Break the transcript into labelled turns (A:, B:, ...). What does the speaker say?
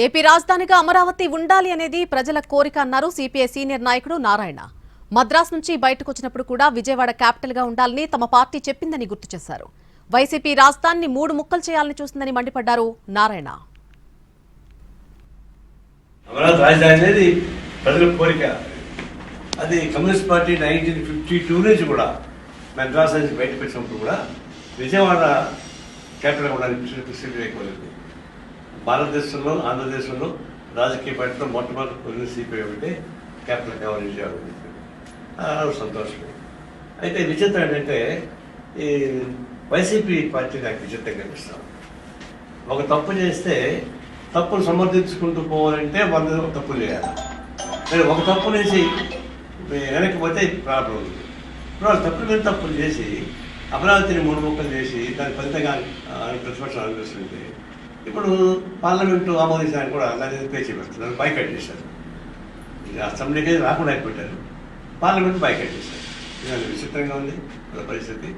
A: AP రాజధానిగా అమరావతి ఉండాలి అనేది ప్రజల కోరిక అన్నారు సిపిఐ సీనియర్ నాయకుడు నారాయణ. మద్రాస్ నుంచి బయటకు వచ్చినప్పుడు కూడా విజయవాడ క్యాపిటల్ గా ఉండాలని తమ పార్టీ చెప్పిందని గుర్తు చేశారు. వైసీపీ రాజధానిని 3 ముక్కలు చేయాలని చూస్తుందని మండిపడ్డారు నారాయణ.
B: అమరావతి రాజధాని అనేది ప్రజల కోరిక. అది కమ్యూనిస్ట్ పార్టీ 1952 నుంచి కూడా మద్రాస్ నుంచి బయటకు వచ్చినప్పుడు కూడా విజయవాడ క్యాపిటల్ ఉండడానికి భారతదేశంలో ఆంధ్రదేశంలో రాజకీయ పార్టీలో మొట్టమొదటి సిపిఐ ఒకటి క్యాపిటల్ కావాలి విజయవాడ. సంతోషం. అయితే విచిత్రం ఏంటంటే ఈ వైసీపీ పార్టీ నాకు విచిత్రం కనిపిస్తాం. ఒక తప్పు చేస్తే తప్పును సమర్థించుకుంటూ పోవాలంటే 100 తప్పులు చేయాలి. నేను ఒక తప్పు నుంచి వెనక్కి పోతే ప్రాబ్లం ఉంది. ఇప్పుడు వాళ్ళు తప్పులు చేసి అమరావతిని 3 ముక్కలు చేసి దాని ఫలితంగా ప్రతిపక్షం అనిపిస్తుంది. ఇప్పుడు పార్లమెంటు ఆమోదించడానికి కూడా దాన్ని పేచి పెడుతున్నారు, బైకట్ చేశారు. అసెంబ్లీకి రాకుండా పెట్టారు, పార్లమెంట్ బైకట్ చేశారు. ఇది విచిత్రంగా ఉంది పరిస్థితి.